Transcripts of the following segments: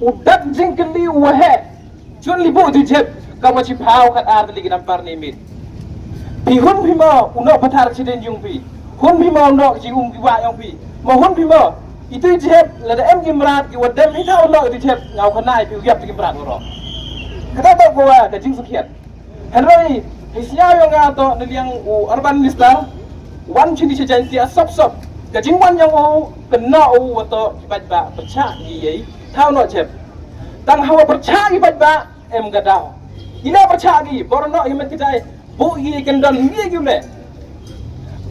udat jingkeli wahe chun libu tu jeb kawachi phao khat ar ligi nampar nimit pi hun phima uno pathar chiden yung pi hun phima uno ji giwa yung pi ma hun phima itu jeb lada em gimrat ki wadem hita uno itu jeb ngau khanai pi yap gimrat ro kata to goa ka jing sukhiat henroi hisya yung ato niliang urban listar wan chini sejantia sop ka jing wan yang kena wato kibat ba percha gi thao no jeb tang hawa percha kibat ba em gadao ina percha gi borno himen kidai bu gi kendon gi gule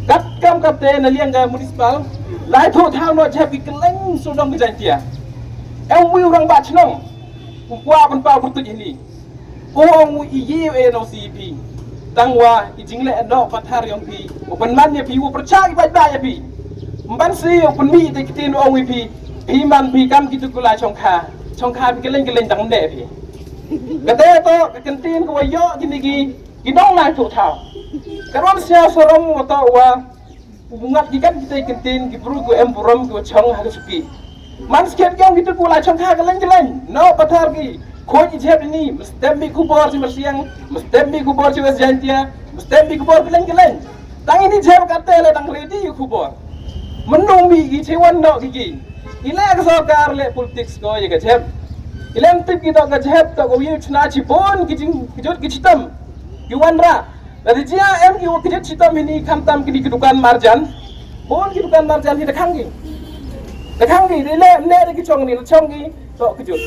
kat kam kapte naliang ga municipal lai tho thao no jeb gi keleng sudong sejantia em wi rang ba chnong kwa ban pa burtu ini ong i no cp tangwa ijingle no pathar yong pi open man ya pi wo percha kibat ba ya pi mban si open mi te kitin ong wi pi man pi kam kitu kula chongkha pi keleng dang de pi kate to kantin ko yo gini gi ginong na tu thao karon sia sorom to wa bungat gi kan kita kantin gi buru ko em burom ko chong ha suki man sket yang kitu kula chongkha keleng no pathar gi khoi jeb ni mustembi kubor si masiang mustembi kubor si wasjantia mustembi kubor keleng tang ini jeb katele tang ready kubor menung mi gi chewan no gi ile ka sarkar le politics ko ye ka jeb ilem tip ki to ka jeb to ko yu chna chi bon ki jing ki jot ki chitam ki wanra dari jia em ki wo ki jot chitam ini kamtam ki dukan marjan bon ki dukan marjan hi dakhangi ile ne ki chong ni chong gi to ki jot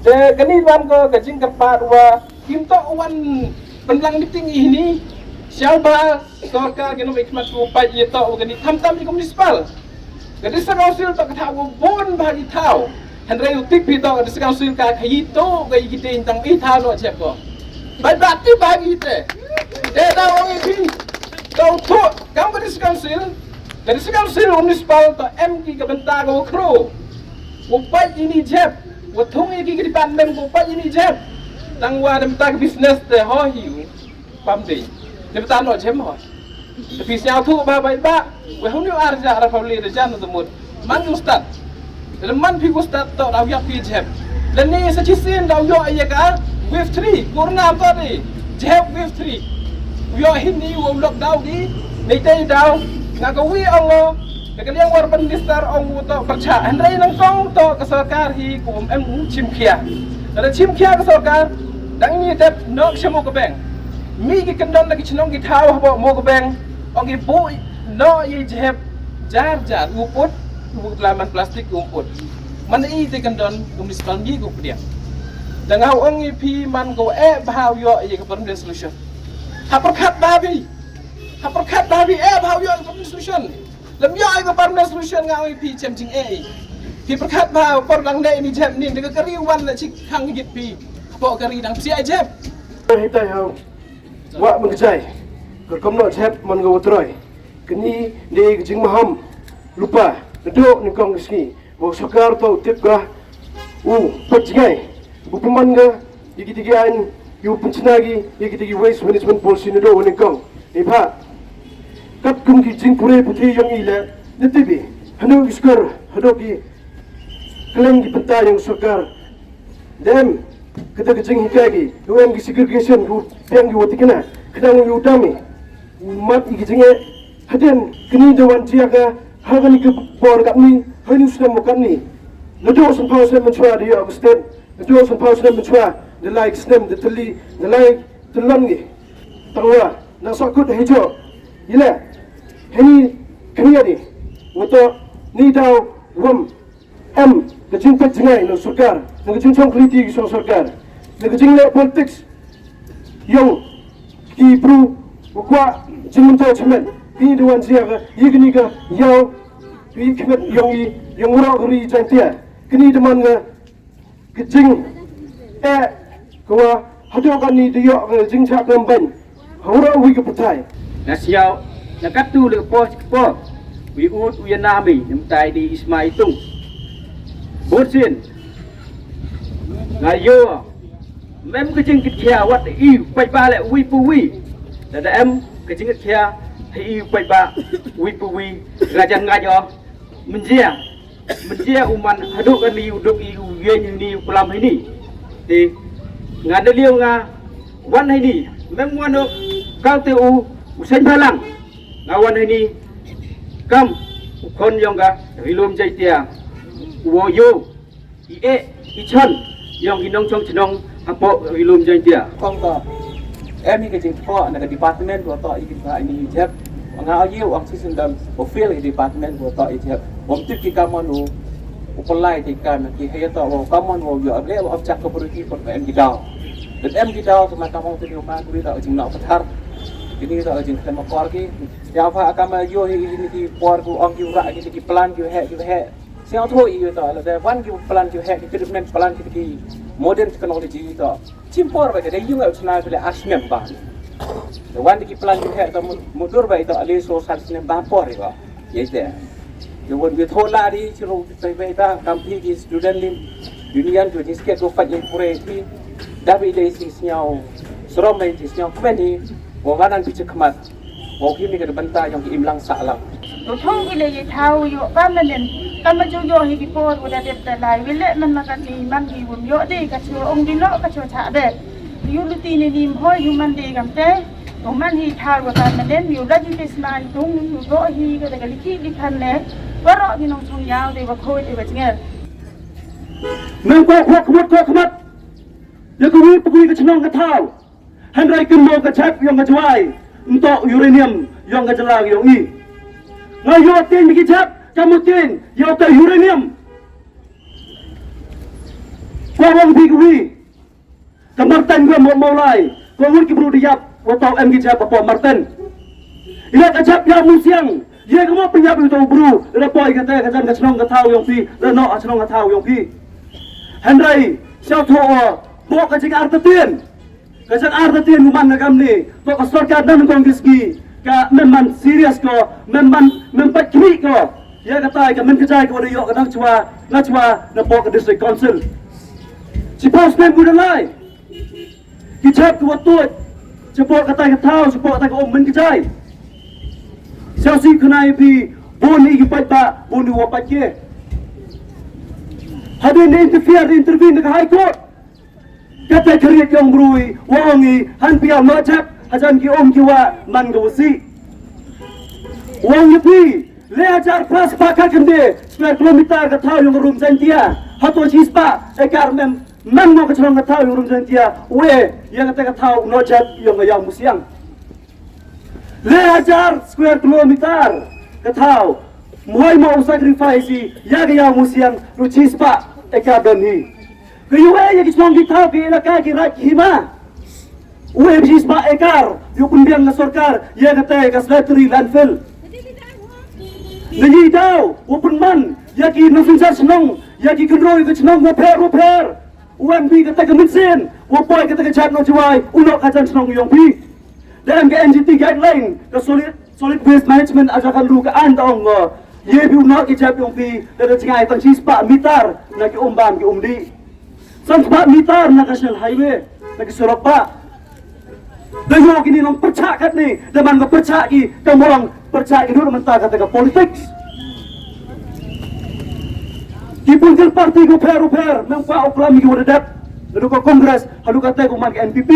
de kani wan ko ka jing ka pat wa kim to wan penlang meeting ini siapa sarkar ki no ikmat ko pa ye to kani kamtam ki municipal jadi sekausil tak ketahui bon bagi tahu, henry utik pito jadi sekausil kah itu gaya kita intang ita no ceko, berarti bagi itu, tahu orang ini, tahu tu, kamu jadi sekausil municipal to MK kebentar kau kru, upai ini jeb, watung ini kita pandem upai ini jeb, tangwa kebentar bisnes teh hohiu, pamdi, kebentar no jeb hoh. Tapi siapa tu baik, wah hunu arja Rafaeli rejan temut, man ustad, man pi ustad tu dah yak pi jeb, dan ni sejisin dah yak iya kan, wave 3, corona apa ni, jeb wave 3, yak ini lockdown di, ni dah, ngakawi Allah, kekalian warban distar orang tu percaya, henry nangkong tu kesarkar hi kum cimkia, ada cimkia kesarkar, dan ni tep nak semua kebeng, mi kendon lagi cenong kita tahu apa mau kebeng. Orang ibu no ye jeb jar uput laman plastik uput mana i te kendon municipal gi go dia dangau ong pi man go bahau yo ye ke permanent solution ha perkat babi bahau yo permanent solution lem yo ke permanent solution ngau pi chem jing pi perkat bahau por lang dai ni jeb ni de kari wan la chik khang git pi po kari dang sia jeb hitai hau wa mengejai kerkomno jeb man go troy kini de jing maham lupa do ni kong ski wo sakar to tip ga pajgai bu peman ga digi an yu penchnagi digi waste management policy ni do ni kong ni pa kat kum ki jing pure putri yang ile netibi hanu iskar hado ki kleng ki penta yang sakar dem kita jing hikagi yang ki segregation gu yang yu tikena kadang yu dami mat igijinge haden kini dewan tiaga hagani ke bor kami hani sudah makan ni ledo san paus nem menchua dia Augustin ledo san paus nem menchua the like stem the tali the like the longi tangwa na sakut hejo ile hani kini ni wato ni dau rum ke cinta jengai no sarkar no cincong kliti so sarkar no jingle politics yang ki pro kwa jimunto chemen ini dewan siaga igni ga yau pi kemet yang ura uri jantia kini deman ga kejing kwa hado kan ni dia jing chak lemban ura ui ke putai na siau na katu le po wi ut wi nami nem tai di isma itung bosin na yo mem kejing kia wat i pai ba le wi pu wi da em kejing kia hi pai ba wi pu wi rajan ngajo menjia uman haduk kan li uduk i yen ni pelam ini thì ngada liu nga wan ini mem wano kau tu usen balang ngawan ini kam kon yang ga hilum jai tia wo yo i chan yang ginong chong chinong apo hilum jai tia Không tỏ em cái chính phó là cái department của tỏ ý cái ini chép ngao yêu ông system đam của field cái department của tỏ ý chépผมtiếp cái cam onu upolai thì cái mà cái hay tỏ cam onu yo able object cooperative của em cái đào dan em cái đào mà tao mong tới điều mà tôi tỏ chính nó phát thar ini tỏ chính cái mà qua cái siapa akan yo ini cái por của ông cái ra cái plan cái hệ siapa thôi yêu tỏ là one cái plan cái hệ cái treatment plan cái modern technology tỏ cimpor baik ada yung usna bela asmem ba the one ki plan you have mudur baik to ali so sasne ba por ba yes there you won we thola di chiro bai ta kampi ki student lim union to this get go fight in pure ti dabi dei sing nyao srom mai ti nyao kmeni wo ganan pi chekmat wo ki mi ke banta yang ki imlang sa lang tôi thông cái này thao yo cam là nên cam mà cho yo hi cái po của đẹpแต่lại với lệ mình mà cái gìมันgì buồn yo đi cái chỗ ông đi nó cái chỗ thả đẹp yo lưu tin này niệm hoi yoมันดีกันเต้ของมันhi thao của cái mình đến yo ra như cái smile tung yo rõ hi cái lịch lịch hành nàyว่าrõ thì nó trong yao thì và khôi thì và nghe mem ko khmat ya ko wi pugui ka chinong ka thau han rai kin mo ka chap yong ka jwai nto uranium yong ka jalang yong i ngayo tin mi ki chap kamutin yo ta uranium ko wong bi wi kamartan ko mo lai ko won ki bru diap wa tau em ki chap pa martin ila ka chap ya musiang ye ko mo pinyap yu to bru ra poi ka te ka jan ka chinong ka thau yong pi ra no a chinong ka thau yong pi han rai sao tho bộ cái chính art tiền cái chính art tiền của mình là cái này bộ cái sort card đang còn cái gì cái mình serious có mình bắt kỹ có ya cái tay cái mình cái trai có đi cái nó chua nó bộ cái district council chỉ post name của lại cái chap của tôi chỉ bộ cái tay cái thao chỉ bộ tay cái ông mình cái trai sao xí cái này thì bốn này cái bắt ba bốn này bắt kia hadin intervene cái high court kata kerja yang berui, wangi, han piau macam, hajan ki om kiwa man gawasi. Wangi pi, leajar plus pakai kende, 9 kilometer ke thau yang rum jantia, hato chispa, ekar man mau ke celong ke thau yang rum jantia, we yang kata ke thau nojat yang musiang. Leajar square kilometer ke thau, muai mau sacrifice, yang musiang, lu chispa, ekar doni. Kaya yang kisong kita kaya kaya rat hima, uwe bis ba ekar, yung kumbiang na sorkar, yang kata kaslatri landfill. Nanti daw, upun man, yang ki nafsar senong, yang ki kendroi ke senong repair, uwe bi kata keminsin, uwe kata kecap no juai, ulok kacan senong yung bi. Dalam ke NGT guideline, ke solid waste management ajakan lu ke andong, ye bi ulok kecap yung bi, dan cengai tangsis pak mitar, nak ki umbam ki umdi. Sampai mitar nak national highway, nak surok pak. Dan yo kini nong percak kat ni, dan man percak ki, kamu orang percak ki dulu mentah kata politics. Kipun kel parti ko per, memang oklam ki udah dap, lalu ke kongres, lalu kata ko man ke NPP.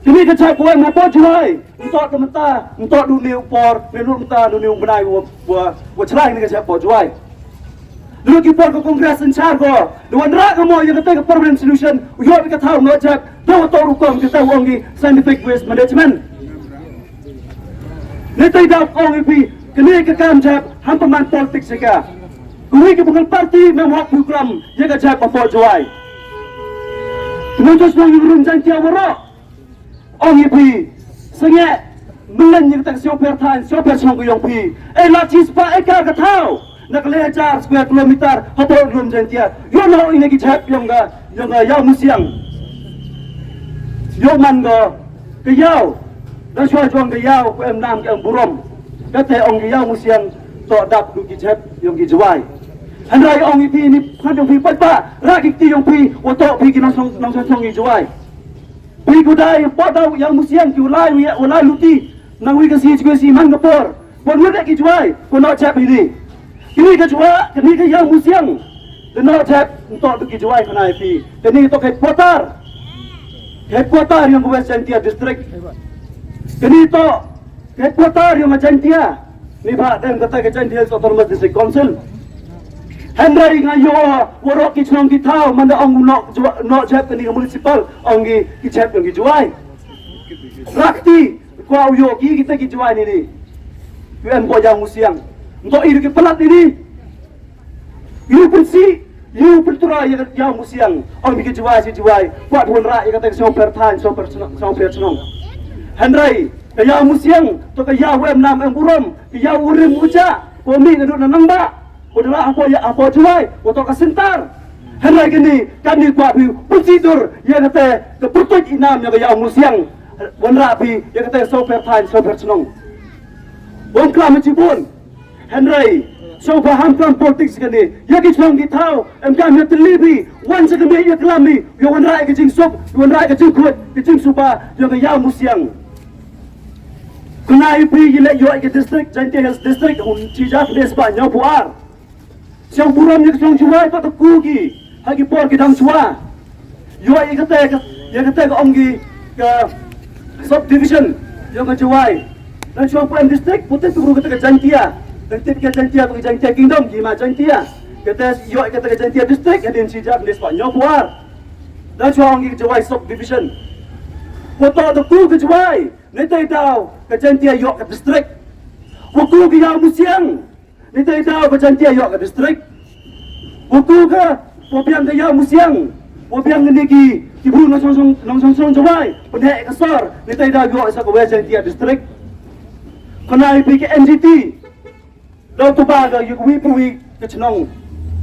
Kini kecak ko yang apa jual, untuk mentah, untuk dunia por, dunia mentah, dunia benai, buat celah ini kecak po jual. Dulu kita ke kongres encar ko, luan rak kamu yang kata ke permanent solution, yo kita tahu ngajak, tahu tahu hukum kita wangi scientific waste management. Nanti dah orang itu, kini ke kamjap, hampa man politik seka. Kini ke bukan parti memang program yang kajak apa jual. Kemudian semua yang janji awak, orang itu sengat melan yang tak siapa tan, siapa semua yang pi. Lachis pa ekar ketau. Nak lejar square kilometer, hapo rum jantia. Yo no ini kicap yang yau musiang. Yo man ke yau. Dan suai juang ke yau, ke nam ke burom. Kata ong ke yau musiang to dap du kicap yang kijuai. Handai ong ipi ni kan yang pi pa, rakik ti yang pi, oto pi ki nong song kijuai. Pi kudai potau yang musiang ki ulai luti. Nang wi kasi si man ngapor. Pon wi kijuai, pon no chap ini. Kini ke jua, kini ke yang musiang, Denok cep untuk pergi jual kena IP. Kini itu headquarter yang West Chantia district. Kini itu headquarter yang Chantia. Ni pak dan kata ke Chantia Autonomous District Council. Hendrai ngayo warok kicong kitau manda ong nok cep kini municipal ong ki cep yang jual. Rakti kau yo kita jual ini. UN Bojang Musiang. Untuk ini pelat ini. You bersih, you bertura yang musiang. Orang bikin jual, buat pun rak yang kata somper tan, somper senong. Hendrai, kaya musiang, tu kaya nam buram, kaya urim uja, kami duduk nanang ba, udara apa jual, atau kesentar. Hendrai gini, kami buat bertidur, yang kata kepertuj inam yang kaya musiang, wan rapi yang kata somper tan, somper senong. Wan kelam cipun, Hendrai. So paham kan politik sekali. Ya kita tahu, kami terlibi. Wan sekali ya kelami. Yang wan rakyat kecing sup, wan rakyat kecing kuat, kecing supa. Yang kaya musiang. Kena ipi gila yo ke distrik, Chantia Hills district. Cijak despa nyau puar. Siang buram yang kecing jual tak kugi. Hagi por kita cua. Yo kata ke omgi ke subdivision yang kejual. Dan siang puan district putih tu kata ke Chantia. Nanti kita Chantia Kingdom, gimana Chantia? Kata Chantia District, ada yang sijak di Spanyol buar. Dan cuma orang kejuai subdivision. Waktu tu ku kejuai, nanti tahu ke Chantia yok ke district. Waktu ke yang musiang, nanti tahu ke Chantia yok ke district. Waktu ke wabiang ke yang musiang, wabiang ni ki bulu nong juai, pendek kesar, nanti tahu yok ke Chantia District. Kena pergi ke NGT. Đâu tu ba ga yu wi pui ke chnong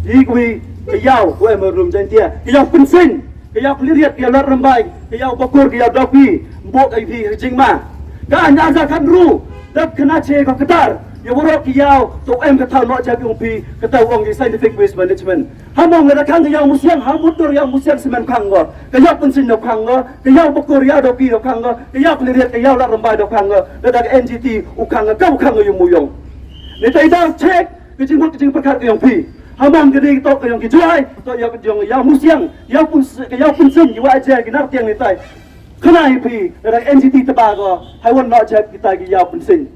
yi wi ke yau we mo rum Chantia ke yau pensin ke yau peliriat ke yau lat rambai ke yau bakur ke yau dopi mbok ai di jingma ka nya za kan ru dak kena che ko ketar ya worok ke yau to em ke tau no ja bi umpi ke tau ong di scientific waste management hamong ga kan ke yau musiang hamutur yau musiang semen kang go ke yau pensin no kang go ke yau bakur yau dopi no kang go ke yau peliriat ke yau lat rambai no kang go dak NGT ukang ga kau kang yu muyong. Nita dah cek kecing perkara yang pi. Hamam jadi kita yang kejuai, atau yang musiang, yang pun sen, yang ajar kita tiang nita. Kena pi, dari NGT tebaga, haiwan nak cek kita yang pun sen.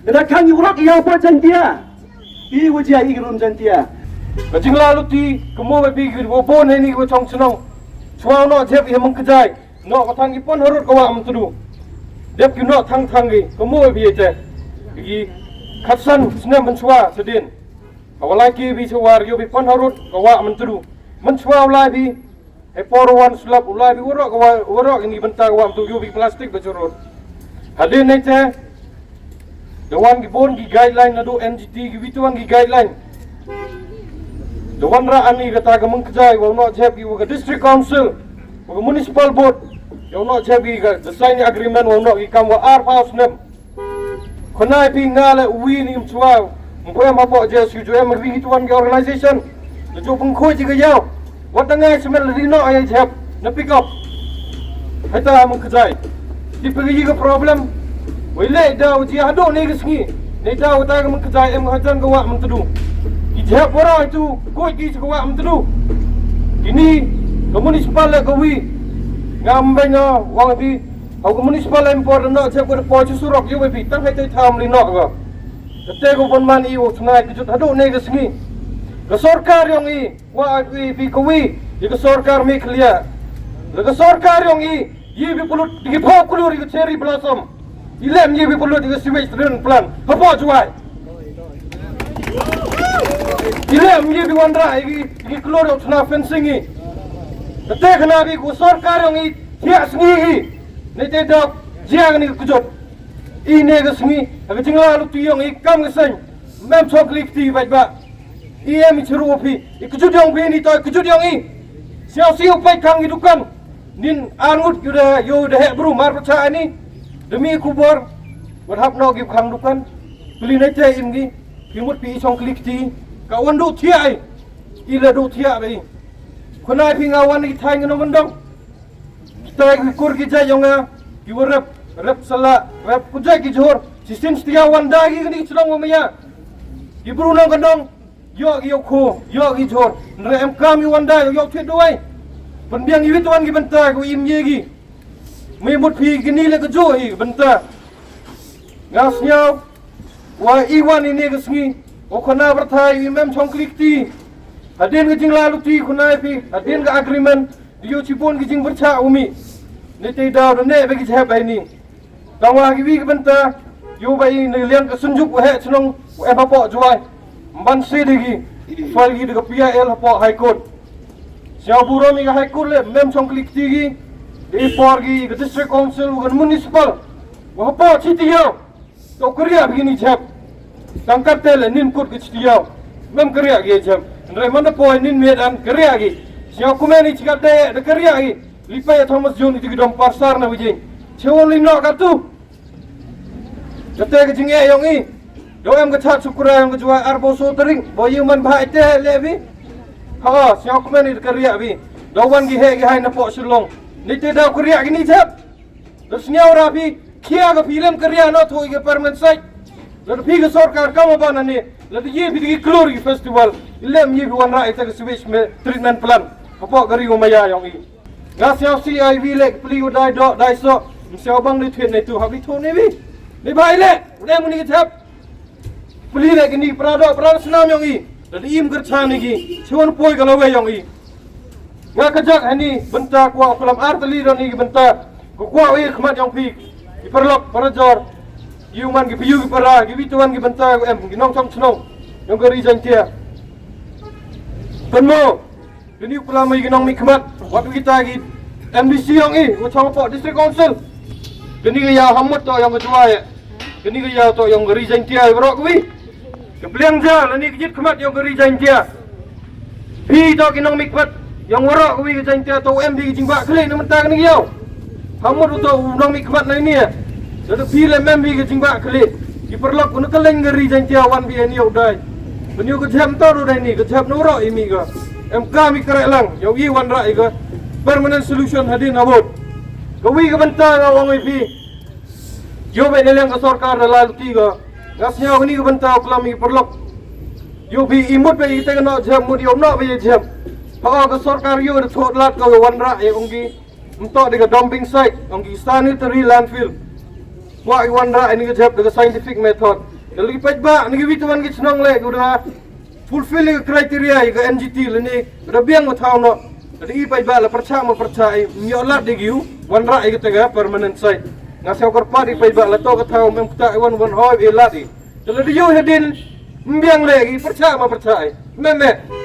Dari kang yurak yang apa Chantia, ini wajah irum Chantia. Kecing lalu ti, kamu pergi ke wapon ini ke cong senong. Cuma nak cek yang mengkejai, nak katang ipon harus kawam tu. Dia kena tang kamu pergi cek. Pergi Katsan senang mencua sedin. Awalai ki bi suar yo bi pon harut kawa mentru. Mencua ulai bi eporwan sulap ulai bi urok ini bentar kawa tu yo bi plastik bercorot. Hadin nete dewan ki bon ki guideline nado NGT ki bituan ki guideline. Dewan ra ani kata ke mengkejai wa no jeb ki wa district council wa municipal board yo no jeb ki sign agreement wa no ki kam wa ar house nem. Kena pi ngale uwi ni mchua mpoya mapo je suju em ri tuan ke organization le jo pengkho ji ke yau wat dangai semen ri no ai jep na pick up hata mung kejai di pergi ke problem wile da uji ado ni ke singi ne da uta ke mung kejai em hajan ke wa mung tedu ki jep ora itu ko ki ke wa mung tedu ini ke municipal ke wi ngambenya wang bi aku municipal import nak cek ko po chu surok yu bi tang hai tai tham li nok go te ko pon man i o tnai ki jut hadu ne ke singi ke sarkar yong i wa bi ko wi ye ke sarkar mi clear le ke sarkar yong i ye bi pulut di pho kulur ke cherry blossom ilem ye bi pulut di sewage drain plan hapo juai ilem ye bi wandra i kulur o tna fencing i te khana bi ko sarkar yong i thia singi i Nete dok jiang ni kujut. Ini ke sengi, aga jingla lu tuyong ikam ke sen. Mem sok likti baik ba. Ia mi ceru opi. Ikujut yang pi ni toy kujut yang i. Siau siu pai kang hidukan. Nin angut yuda hek bru mar percaya ni. Demi kubur berhap no gib kang dukan. Beli nete imgi. Kimut pi isong likti. Kawan do tiai. Ila do tiai bai. Kunai pi ngawan ni thai ngono mendong. Kita ikur kita jonga, kita rep salah, rep kujai kita jor, sistem setia wanda lagi ni celong mamaya, ibu runang kandong, yo gi yo ko yo gi jor re em kam gi wan dai yo thit doi pen biang gi tuan gi benta ko im ye gi me mut phi gi ni le ko jo hi benta ngas nyau wa iwan ini ke sengi o khona berthai mem chong klik ti hadin ke jingla lu ti khona phi hadin ke agreement dio chipon ke jing bercha umi ne te daw ne be gi jap ai ni tawa gi wi ke benta yo bai ne lian ke sunjuk wa he chnong e ba po juai ban se de gi fal gi de pia el po high court siao buro mi ga high court le mem chong klik ti gi de por gi ke district council wa municipal wa po chi ti yo to kerja begini jap tangkat tele nin kut ke stiau mem kerja ge jap ndai mana poin nin medan kerja ge siao kumeni cikap de kerja ge lipai Thomas John itu gedom pasar na bijing chewon lino katu jate ke jinge yong i do em ke chat sukura yang ke jual arbo so tering boyu man bhai te lebi ha siao kumeni kerja bi dawan gi he ge hai na po sulong ni te da kerja ge ni jap terus niau rapi kia ke film kerja no thoi ke permanent site lalu pi ke sarkar kamu bana ni lalu ye bi ke glory festival ilem ye bi wan ra ita ke switch me treatment plan apa gari umaya yang i ga siao CIV le pli udai do dai so siao bang ni thuen nei tu ha bi thon ni bi ni bai le udai muni ke thap pli le ke ni prado snam yang i lalu im gercha ni gi chon poi kalau we yang i ga kajak hani benta kwa kolam arteli ro ni benta ko kwa we khmat yang pi iperlok parajor yuman gi piyu gi para gi bituan gi benta em gi nong chong chnong yang gari jantia penmo gini pula mai gi nong mi khmat wat kita gi MDC yang i ko chong po district council gini gi ya hamut to yang kedua ya gini gi ya to yang gari jantia bro gi ke pliang ja lani gi jit khmat yang gari jantia pi to gi nong mi khmat yang waro gi jantia to MD gi jingba khle na menta gi yau hamut to nong mi khmat na ni lalu pilih membi ke jingba kali diperlok untuk keleng ngeri jantia wan bi ni udai benyu ke jam to udai ni ke jam nuro imi ga MK mi kerek lang yogi wan rai ga permanent solution hadin abot kawi ke benta ga wang pi yo be neleng ke sarkar lalu ti ga ngasnya ni ke benta klami perlok yo bi imut be ite no jam mud yo no be jam pa ke sarkar yo de thot lat ga wan rai ongi untuk de dumping site ongi sanitary landfill wa iwan ra ini kejap dengan scientific method lagi pajba ni gitu wan gitu nong le udah fulfill criteria ke NGT leni udah biang mau no jadi pajba la percaya miolat de giu wan ra itu tega permanent site ngasih okor padi pajba la to ke tahu mem kita wan hoi elat di jadi yo hedin biang lagi percaya meme